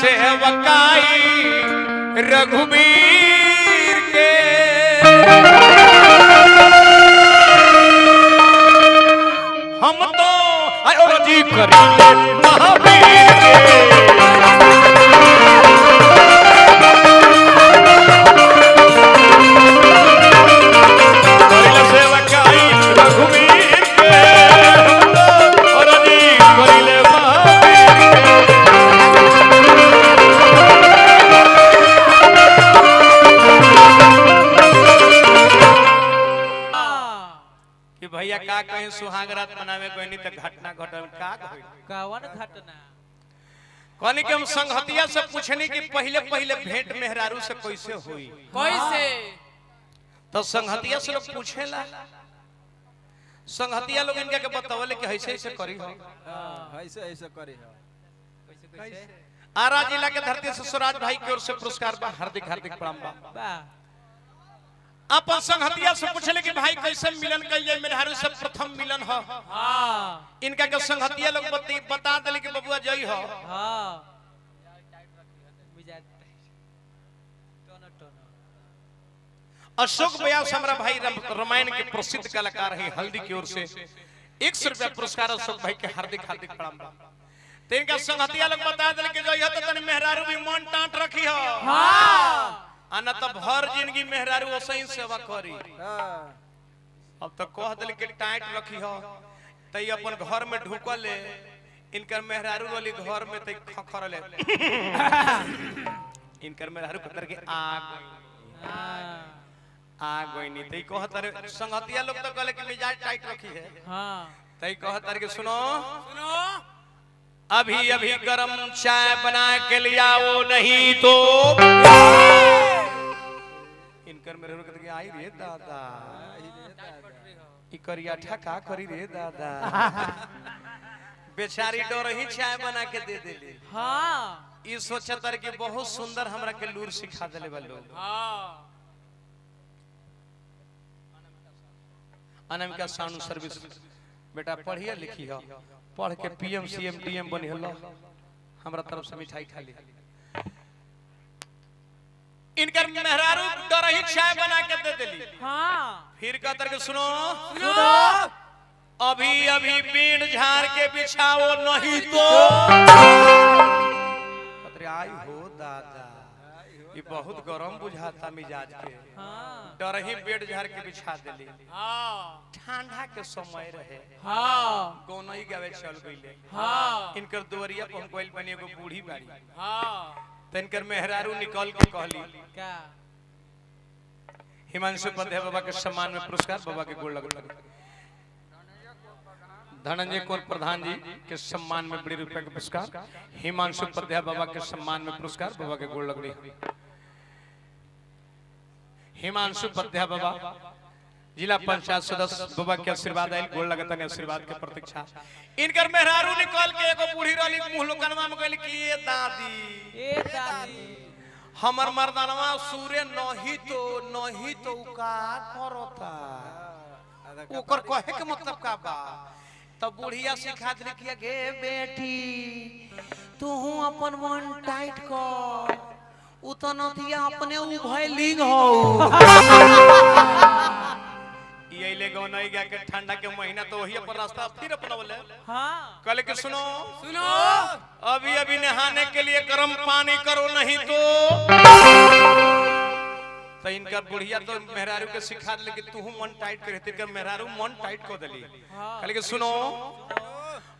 सेवकाई रघुवीर के हम तो जी करेंगे महावीर के सेवकाई रघुवीर के और जी करेंगे भैया का कहीं सुहाग रात मनावे कोई नहीं तो घटना घटल का कौन घटना कहनी कि हम संगहतिया से पूछनी कि पहले पहले भेंट मेहरारू से कैसे हुई कैसे तो संगहतिया से लोग पूछेला संगहतिया लोग इनका के बतावले कि ऐसे ऐसे करी हो ऐसे ऐसे करी हो आरा जिला के धरती से स्वराज भाई की ओर से पुरस्कार बा हार्दिक हार्दिक प्रणाम बा अपन संगहतिया से पूछले कि भाई कैसे मिलन कइल जाए मेहरारू से प्रथम मिलन हो हां इनका के संगहतिया लोग बता देले कि बबुआ जई हो हां अशोक व्यास हमारा भाई रामायण के प्रसिद्ध कलाकार है हल्दी की ओर से 100 रुपया पुरस्कार अशोक भाई के हार्दिक हार्दिक प्रणाम तो इनका संगहतिया लोग बता देले कि जई हो तो तनी मेहरारू भी मन टाट रखी हो हां आना तो भर जिंदगी मेहरारू ओसही सेवा करी अब तो कह दिल के टाइट रखी हो तई अपन घर में ढुकल इनकर मेहरारू वाली घर में तई खखर ले इनकर मेहरारू कतर के आ गई नहीं तई कहतर संगतिया लोग तो कहले कि मिजाज टाइट रखी है हां तई कहतर के सुनो अभी अभी गरम चाय बना के लिया वो नहीं तो इनकर मेरे कहते कि आई रे दादा ई करिया ठका करी रे दादा बेचारी डर ही चाय बना के दे देली हां ई सोचतर कि बहुत सुंदर हमरा के लूर सिखा देले बा लोग हां अनामिका साउंड सर्विस बेटा पढ़िया लिखी हो पढ़ के पीएम सीएम डीएम बनी हल्ला हमरा तरफ से मिठाई खा ली इनकर मेहरारू डरही चाय बना के दे देली हां फिर कहतर के सुनो अभी अभी बीड़ झाड़ के बिछाओ नहीं तो कहतर आई हो दादा ये बहुत गरम बुझाता मिजाज के हां डरही बेड झाड़ के बिछा देली हां ठंडा के समय रहे हां गोनई गावे चल गइले हां इनकर दुवरिया पर कोइल बनी एगो बूढ़ी बाड़ी हां तनकर मेहरारू निकल के कहली क्या हिमांशु पंध्या बाबा के सम्मान में पुरस्कार बाबा के गोड़ लगल धनंजय कौर प्रधान जी के सम्मान में बड़ी रुपए का पुरस्कार हिमांशु पंध्या बाबा के सम्मान में पुरस्कार बाबा के गोड़ लगली हिमांशु पंध्या बाबा जिला पंचायत सदस्य बाबा के आशीर्वाद आयल गोड़ लगता ने आशीर्वाद के प्रतीक्षा इनकर मेहरारू निकल के एगो बूढ़ी रहली मुंह लोकनवा में कहली कि ए दादी हमर मर्दानवा सूर्य नहीं तो का करता ओकर कहे के मतलब का बा तब बुढ़िया सिखा दिली कि गे बेटी तू अपन मन टाइट कर उ तो नथिया अपने उ भइलिंग हो ये ले गो नहीं गया के ठंडा के महीना तो वही अपन रास्ता फिर अपनावले हां कल के सुनो अभी अभी नहाने के लिए गर्म पानी करो नहीं तो इनका बुढ़िया तो मेहरारू के सिखा दे कि तू मन टाइट करे तेरे मेहरारू मन टाइट कर देली कल के सुनो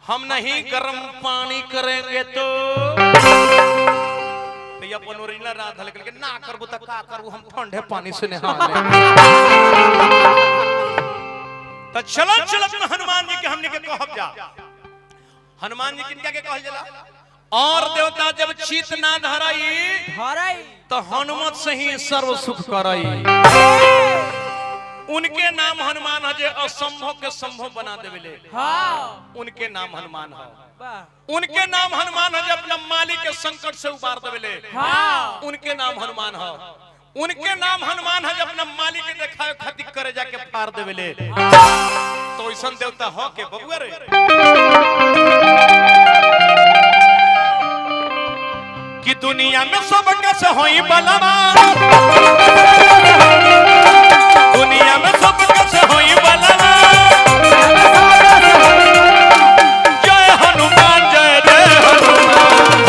हम नहीं गर्म पानी करेंगे तो ये अपन ओरिजिनल रात हल के ना करबो त का करू हम ठंडे पानी से नहा ले त चलो हनुमान जी के हमने के कहब जा हनुमान जी किनका के कहल जाला और देवता जब चित ना धरई तो हनुमत से ही सर्व सुख करई उनके नाम हनुमान है जो असंभव के संभव बना देवेले उनके नाम हनुमान है उनके नाम हनुमान है जो अपना मालिक के संकट से उबार देवेले उनके नाम हनुमान है उनके नाम हनुमान है जो अपना मालिक के देखावे खातिर करे जाके फाड़ देवेले तो ऐसा देवता हो के बबुआ रे कि दुनिया में सब कैसे होई बलवा, दुनिया में सब कैसे होई बलवा, जय हनुमान जय जय हनुमान।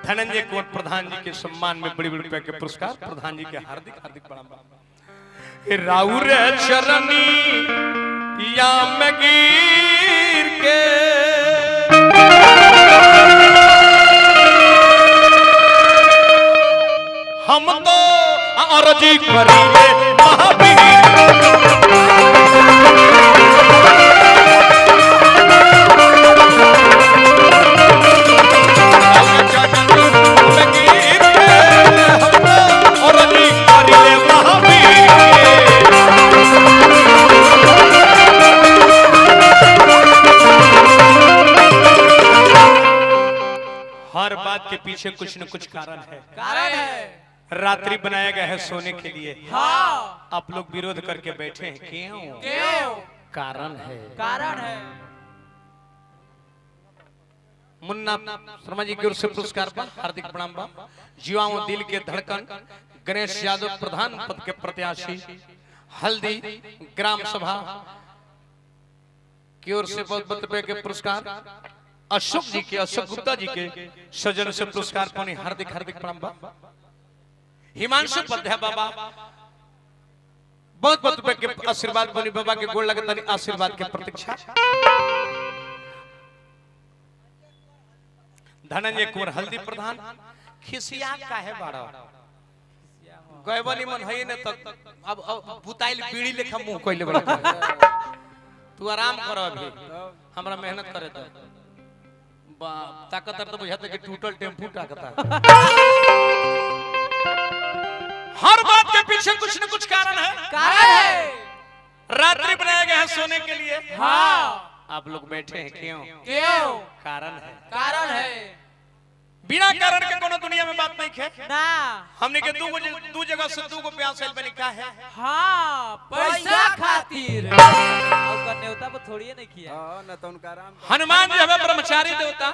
धनंजय कुंवर प्रधान जी के सम्मान में बड़ी बड़ी रुपए के पुरस्कार, प्रधान जी के हार्दिक हार्दिक प्रणाम। राउर चरनी या में गिर के हम तो अर्जी करेंगे महावीर। हर बात के पीछे कुछ न कुछ कारण है। रात्रि बनाया गया है सोने के लिए। हाँ। आप लोग विरोध करके बैठे हैं, क्यों? कारण है। मुन्ना शर्मा जी की ओर से पुरस्कार पर हार्दिक प्रणाम बा। युवाओं दिल के धड़कन गणेश यादव प्रधान पद के प्रत्याशी, हल्दी ग्राम सभा की ओर से बहुत बहुत रुपए के पुरस्कार, अशोक जी के, अशोक गुप्ता जी के सजन से पुरस्कार पाने हार्दिक हार्दिक प्रणाम बा। हिमांशु पध्या बाबा बहुत बहुत रुपए के आशीर्वाद बनी, बाबा के गोड़ लगता नहीं, आशीर्वाद के प्रतीक्षा। धनंजय कुंवर हल्दी प्रधान, खिसिया का है बाड़ा गयबनी मन है न तक अब बुताइल पीड़ी लेखा मुंह कइले बड़ा। तू आराम कर, अभी हमरा मेहनत करे तो ताकत तो बुझाते कि टूटल टेम्पू ताकत। हर बात के पीछे कुछ न कुछ कारण है। रात्रि बनाया गया है सोने के लिए। हाँ। आप लोग बैठे हैं, क्यों? कारण है। बिना कारण के कोनो दुनिया में बात नहीं है ना। हमने के दू जगह से दू को प्यास बनी का है। हाँ, पैसा खातिर और नेवता पर थोड़ी नहीं किया। हां न तो उनका राम हनुमान जी हमें ब्रह्मचारी देवता,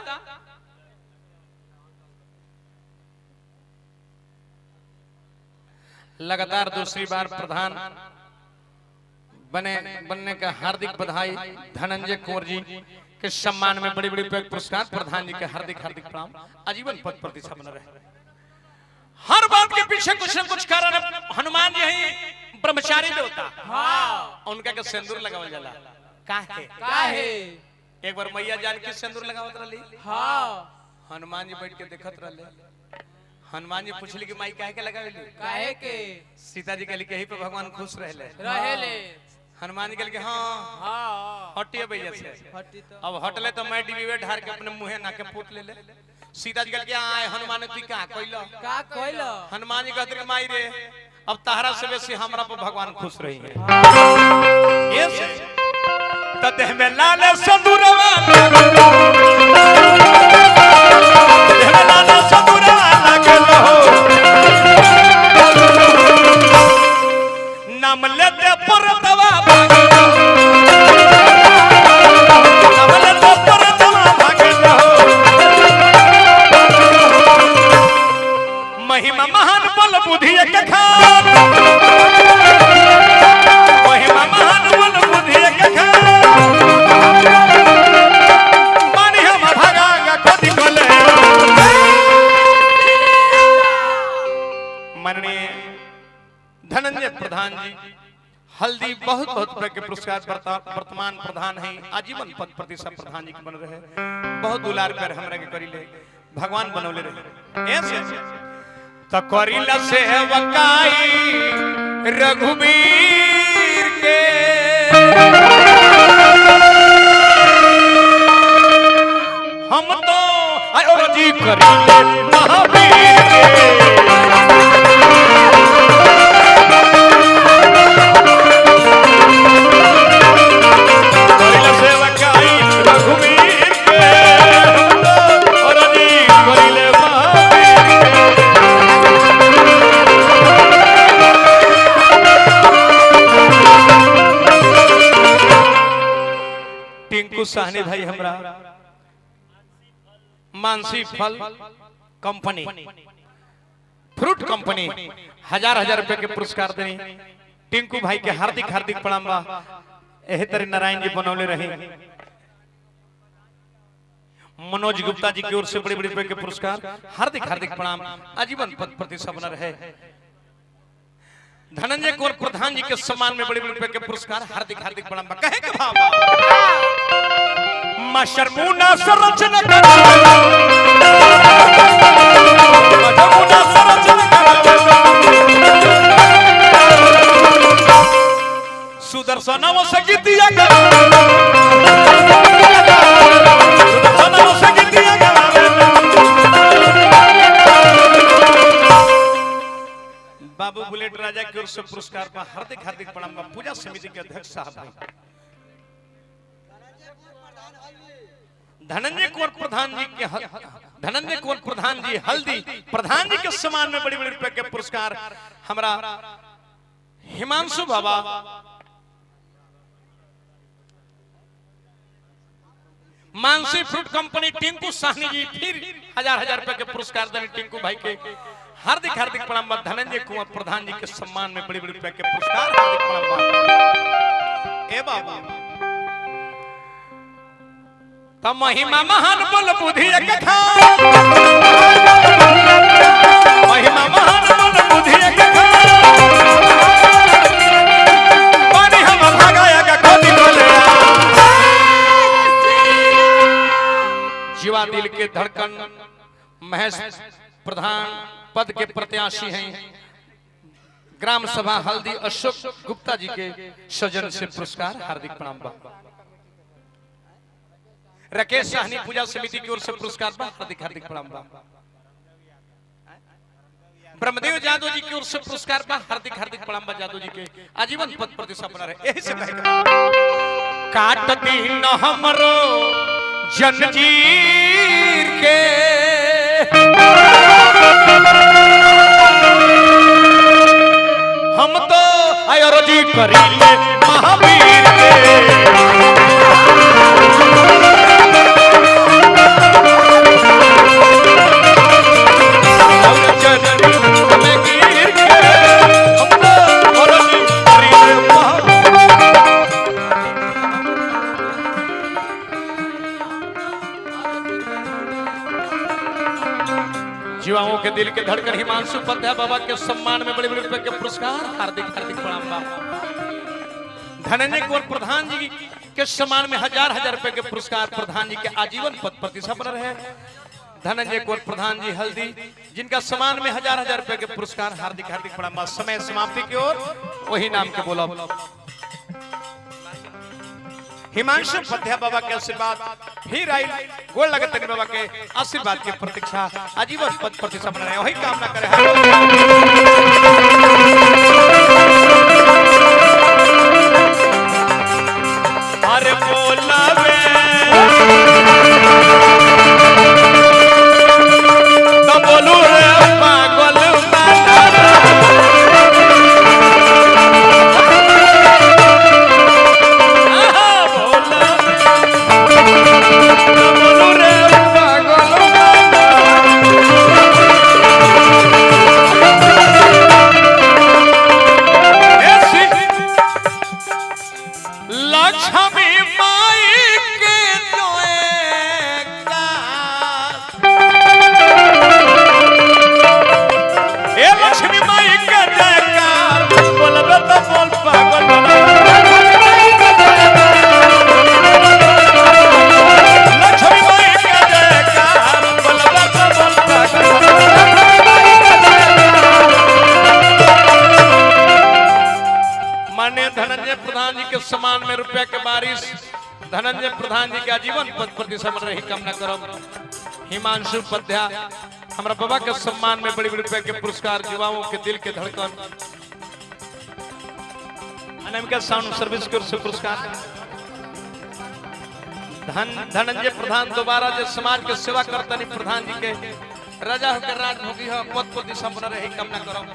लगातार दूसरी बार प्रधान बनने का हार्दिक बधाई। धनंजय कुंवर जी के सम्मान में बड़ी बड़ी पुरस्कार, प्रधान जी के हार्दिक हार्दिक प्रणाम। आजीवन पद प्रतिष्ठा बना रहे। हर बात के पीछे कुछ न कुछ कारण है। हनुमान जी ही ब्रह्मचारी देवता। हाँ। उनका के सिंदूर लगावल जाला काहे? एक बार मैया जानकी सिंदूर लगावत रहली। हाँ। हनुमान जी बैठ के देखत रहले। हनुमान जी पूछली कि माई काहे के लगावेली? काहे के? सीता जी कहली कि यही पे भगवान खुश रहेले। हनुमान जी कहली कि हाँ हटिए भैया से। अब हटले तो मैं डिबीवे ढार के अपने मुंहे नाके फूट ले। सीता जी कहली कि आए हनुमान तू का कइलो? हनुमान जी कहते माई रे अब तहरा से बेसी हमरा पर भगवान खुश रही है। ये से तते में लाल संदूरवा, देह में लाल संदूरवा लागल हो, नाम लेते परतवा भागल हो, नाम लेते परतवा भागल हो। महिमा महान बल बुद्धि एक खान, महिमा महान बल बुद्धि एक खान, मानी हम भागागा कदी गले। माननीय धनंजय प्रधान जी हल्दी बहुत बहुत रुपए के पुरस्कार वर्तमान प्रधान है, आजीवन पद प्रतिष्ठा प्रधान जी के बन रहे। बहुत दुलार कर हमरा के करिले, भगवान बनौले रहे। ऐसे तो करिला सेवकाई रघुवीर के, हम तो अर्जी करिले महावीर के। टिंकू साहनी भाई हमरा मानसी फल कंपनी, फ्रूट कंपनी 1000 रुपए के पुरस्कार देनी। टिंकू भाई के हार्दिक हार्दिक प्रणाम बा। एहे तरी नारायण जी बनौले रहे। मनोज गुप्ता जी की ओर से बड़े बड़े रुपए के पुरस्कार, हार्दिक हार्दिक प्रणाम। आजीवन पद प्रतिष्ठा बना रहे। धनंजय कुंवर प्रधान जी के सम्मान में बड़े बड़े रुपए के पुरस्कार, हार्दिक हार्दिक प्रणाम बा। कहे के भाव मास्टर मुना सरचना सुदर्शनों से गीतिया सुदर्शनों से गीतिया बाबू बुलेट राजा की ओर से पुरस्कार पर हार्दिक हार्दिक प्रणाम। पूजा समिति के अध्यक्ष साहब भाई धनंजय कुंवर प्रधान जी के धनंजय कुंवर प्रधान जी हल्दी प्रधान जी के सम्मान में बड़ी बड़ी रुपए के पुरस्कार। हमारा हिमांशु बाबा मानसी फ्रूट कंपनी टिंकू साहनी जी फिर 1000 रुपए के पुरस्कार देने टिंकू भाई के हार्दिक हार्दिक प्रणाम। धनंजय कुंवर प्रधान जी के सम्मान में बड़ी बड़ी रुपए के पुरस्कार, हार्दिक प्रणाम। ए बाबा तब महिमा महान बोल बुद्धि एक खा महिमा महान बोल बुद्धि एक खा पानी हम भागाया का खोदी बोले जीवा दिल के धड़कन महेश प्रधान पद के प्रत्याशी हैं। ग्राम सभा हल्दी अशोक गुप्ता जी के सजन से पुरस्कार, हार्दिक प्रणाम बा। राकेश साहनी पूजा समिति की ओर से पुरस्कार बा, हार्दिक हार्दिक प्रणाम बा। ब्रह्मदेव जादव जी की ओर से पुरस्कार बा, हार्दिक हार्दिक प्रणाम बा। जादव जी के आजीवन पद प्रतिष्ठा बना रहे। यही से कहेगा काट दिन हमरो जंजीर के हम तो आयोजी करेंगे महावीर के जीवाओं के दिल के धड़कन हिमांशु उपाध्याय बाबा के सम्मान में बड़े बड़े रुपए के पुरस्कार, हार्दिक हार्दिक प्रणाम बा। धनंजय कुंवर प्रधान जी के सम्मान में 1000 रुपए के पुरस्कार, प्रधान जी के आजीवन पद प्रतिष्ठा बना रहे। धनंजय कुंवर प्रधान जी हल्दी जिनका सम्मान में 1000 रुपए के पुरस्कार, हार्दिक हार्दिक प्रणाम बा। समय समाप्ति की ओर वही नाम के बोला हिमांशु उपाध्याय बाबा के आशीर्वाद फिर आई गोल लगत बाबा के आशीर्वाद की प्रतीक्षा, आजीवन पद प्रतिष्ठा बना रहे। वही कामना करे। अरे बोलावे तो बोलू रे पागल सम्मान में रुपया के बारिश धनंजय प्रधान जी के आजीवन पद प्रतिष्ठा बन रही कामना करम। हिमांशु उपाध्याय हमारा बाबा के सम्मान में बड़ी बड़ी रुपया के पुरस्कार, युवाओं के दिल के धड़कन अनामिका साउंड सर्विस के पुरस्कार। धनंजय प्रधान दोबारा जो समाज के सेवा करता नहीं प्रधान जी के राजा होकर राज भोगी हो पद प्रतिष्ठा बन रही कामना करम।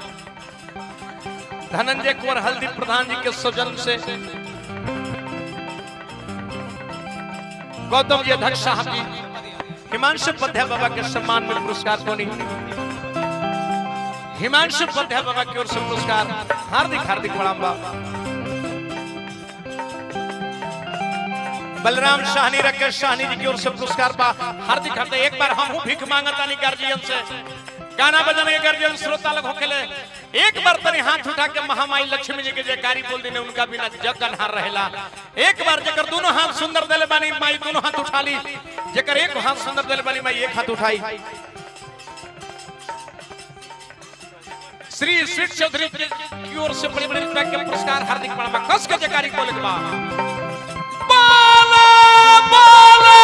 धनंजय कुंवर हल्दी प्रधान जी के सौजन से गौतम जी अध्यक्ष साहब जी हिमांशु उपाध्याय बाबा के सम्मान में पुरस्कार कोनी हिमांशु उपाध्याय बाबा की ओर से पुरस्कार हार्दिक हार्दिक प्रणाम बा। बलराम शाहनी राकेश शाहनी जी की ओर से पुरस्कार बा हार्दिक हार्दिक। एक बार हम भीख मांगता नहीं गार्जियन से गाना बजाने के गार्जियन श्रोता लोग होकेले एक बार तनी हाथ उठा के महामाई लक्ष्मी जी के जयकारी बोल देने उनका बिना जग अनहार रहेला। एक बार जेकर दोनों हाथ सुंदर देले बानी माई दोनों हाथ उठा ली जेकर एक हाथ सुंदर देले बानी माई एक हाथ उठाई। श्री स्वीट चौधरी की ओर से बड़ी बड़ी रुपए के पुरस्कार हार्दिक प्रणाम। कस के जयकारी बोले के बाद बाला बाला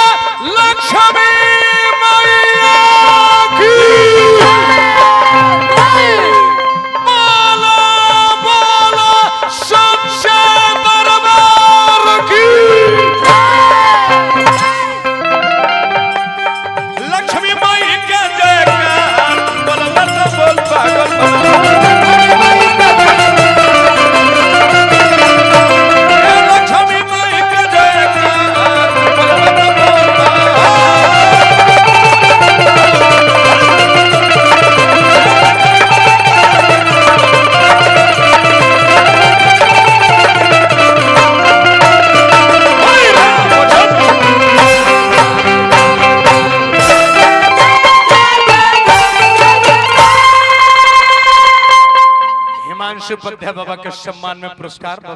लक्ष्मी मैया की उपाध्याय बाबा के सम्मान में पुरस्कार